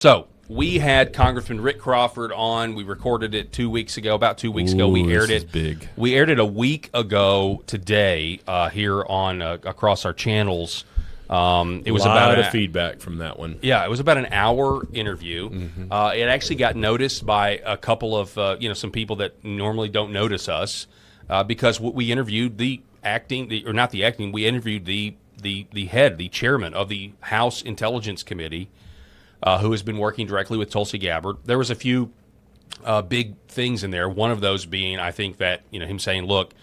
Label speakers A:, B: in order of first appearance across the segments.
A: So we had Congressman Rick Crawford on. We recorded it 2 weeks ago, about 2 weeks ago. We aired it.
B: Big.
A: We aired it a week ago today here on across our channels. It was
B: a lot
A: about
B: of feedback from that one.
A: Yeah, it was about an hour interview. It actually got noticed by a couple of some people that normally don't notice us because we interviewed we interviewed the head, the chairman of the House Intelligence Committee, who has been working directly with Tulsi Gabbard. There was a few big things in there. One of those being, I think that him saying, "Look,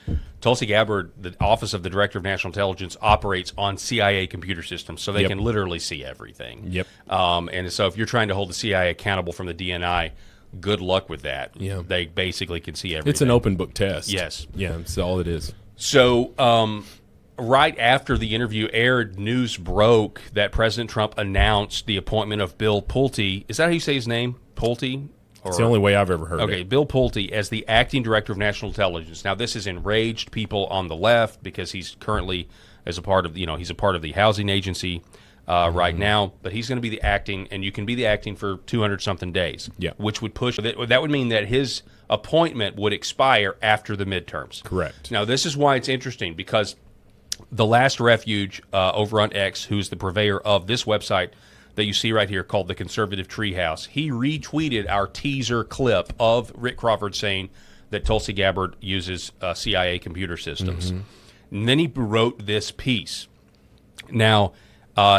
A: Tulsi Gabbard, the Office of the Director of National Intelligence, operates on CIA computer systems, so they can literally see everything."
B: Yep.
A: And so, if you're trying to hold the CIA accountable from the DNI, good luck with that.
B: Yeah.
A: They basically can see everything.
B: It's an open book test.
A: Yes.
B: Yeah, that's all it is.
A: So, right after the interview aired, news broke that President Trump announced the appointment of Bill Pulte. Is that how you say his name? Pulte?
B: It's the only way I've ever heard it.
A: Okay, Bill Pulte as the acting director of national intelligence. Now, this has enraged people on the left because he's currently he's a part of the housing agency right now, but he's going to be the acting, and you can be the acting for 200-something days.
B: Yeah.
A: Which would push that would mean that his appointment would expire after the midterms.
B: Correct.
A: Now, this is why it's interesting because the Last Refuge over on X, who's the purveyor of this website that you see right here called the Conservative Treehouse, he retweeted our teaser clip of Rick Crawford saying that Tulsi Gabbard uses CIA computer systems. And then he wrote this piece. Now,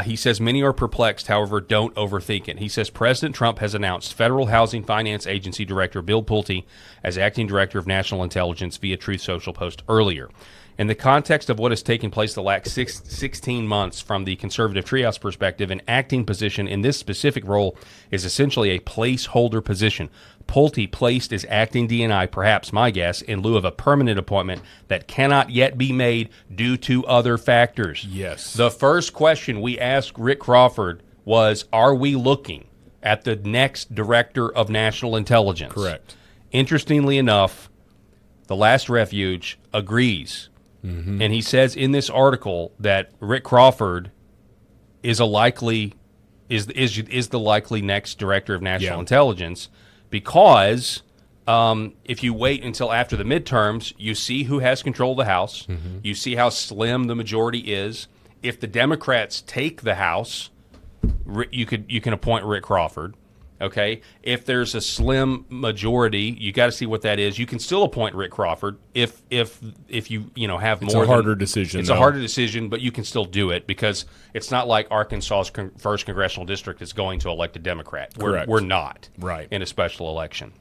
A: he says, many are perplexed, however, don't overthink it. He says, President Trump has announced Federal Housing Finance Agency Director Bill Pulte as acting director of national intelligence via Truth Social post earlier. In the context of what has taken place the last 16 months from the Conservative Treehouse perspective, an acting position in this specific role is essentially a placeholder position. Pulte placed as acting DNI, perhaps my guess, in lieu of a permanent appointment that cannot yet be made due to other factors.
B: Yes.
A: The first question we asked Rick Crawford was, are we looking at the next director of national intelligence?
B: Correct.
A: Interestingly enough, the Last Refuge agrees. And he says in this article that Rick Crawford is the likely next director of national intelligence because if you wait until after the midterms, you see who has control of the House. You see how slim the majority is. If the Democrats take the House, you can appoint Rick Crawford. Okay, if there's a slim majority, you got to see what that is. You can still appoint Rick Crawford if you have more.
B: It's a harder decision.
A: It's a harder decision, but you can still do it because it's not like Arkansas's first congressional district is going to elect a Democrat. We're not in a special election.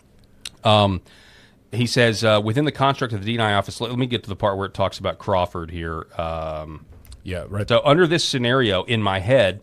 A: He says within the construct of the DNI office. Let me get to the part where it talks about Crawford here.
B: Right.
A: So under this scenario, in my head,